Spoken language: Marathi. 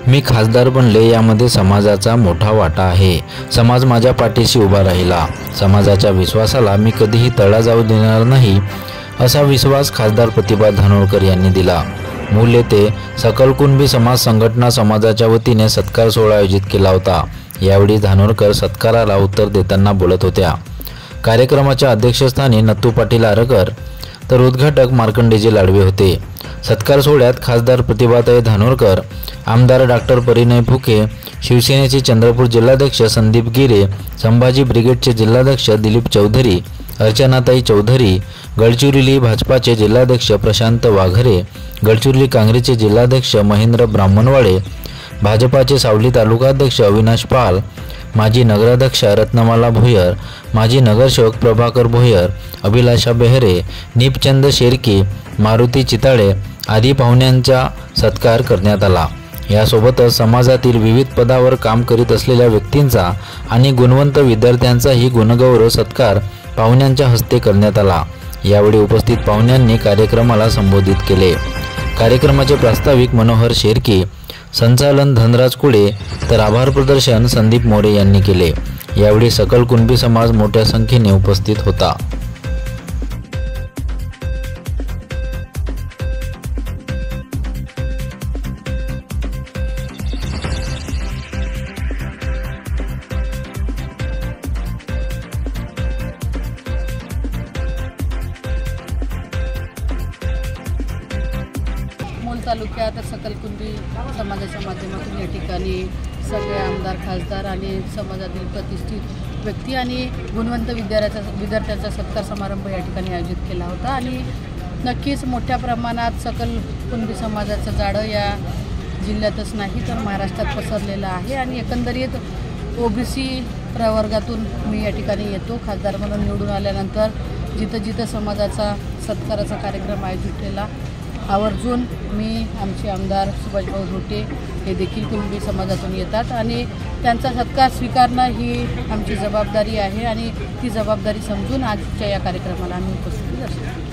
मी खासदार बनले यामध्ये समाजाचा मोठा वाटा आहे। समाज माझ्या पाठीशी उभा राहिला। समाजाच्या विश्वासाला मी कधीही तडा जाऊ देणार नाही, असा विश्वास खासदार प्रतिभा धानोरकर यांनी दिला। मूल येथे सकल कुणबी समाज संघटना समाजाच्या वतीने सत्कार सोहळा आयोजित केला होता। यावेळी धानोरकर सत्काराला उत्तर देताना बोलत होत्या। कार्यक्रमाच्या अध्यक्षस्थानी नत्तू पाटील आरकर तर उद्घाटक मार्कंडेजी लाडवे होते। सत्कार सोहळ्यात खासदार प्रतिभाताई धानोरकर, आमदार डॉक्टर परिणय फुके, शिवसेनेचे चंद्रपूर जिल्हाध्यक्ष संदीप गिरे, संभाजी ब्रिगेडचे जिल्हाध्यक्ष दिलीप चौधरी, अर्चनाताई चौधरी, गडचिरोली भाजपाचे जिल्हाध्यक्ष प्रशांत वाघरे, गडचिरोली काँग्रेसचे जिल्हाध्यक्ष महेंद्र ब्राह्मणवाडे, भाजपाचे सावली तालुकाध्यक्ष अविनाश पाल, माजी नगराध्यक्षा रत्नमाला भोयर, माजी नगरसेवक प्रभाकर भोयर, अभिलाषा बेहरे, नीपचंद शेरकी, मारुती चिताळे आदी पाहुण्यांचा सत्कार करण्यात आला। यासोबतच समाजातील विविध पदावर काम करीत असलेल्या व्यक्तींचा आणि गुणवंत विद्यार्थ्यांचाही गुणगौरव सत्कार पाहुण्यांच्या हस्ते करण्यात आला। यावेळी उपस्थित पाहुण्यांनी कार्यक्रमाला संबोधित केले। कार्यक्रमाचे प्रास्ताविक मनोहर शेरकी, संचालन धनराज कुळे तर आभार प्रदर्शन संदीप मोरे यांनी केले। यावेळी सकल कुणबी समाज मोठ्या संख्येने उपस्थित होता। मूल तालुक्यात सकल कुणबी समाजाच्या माध्यमातून या ठिकाणी सगळे आमदार खासदार आणि समाजातील प्रतिष्ठित व्यक्ती आणि गुणवंत विद्यार्थ्यांचा सत्कार समारंभ या ठिकाणी आयोजित केला होता। आणि नक्कीच मोठ्या प्रमाणात सकल कुणबी समाजाचं जाळं या जिल्ह्यातच नाही तर महाराष्ट्रात पसरलेलं आहे। आणि एकंदरीत ओबीसी प्रवर्गातून मी या ठिकाणी येतो। खासदार म्हणून निवडून आल्यानंतर जिथं जिथं समाजाचा सत्काराचा कार्यक्रम आयोजित केला, आवर्जून मी आमचे आमदार सुभाषभाऊ धोटे हे देखील कुणबी समाजातून येतात आणि त्यांचा सत्कार स्वीकारणं ही आमची जबाबदारी आहे आणि ती जबाबदारी समजून आजच्या या कार्यक्रमाला आम्ही उपस्थिती दर्शवतो।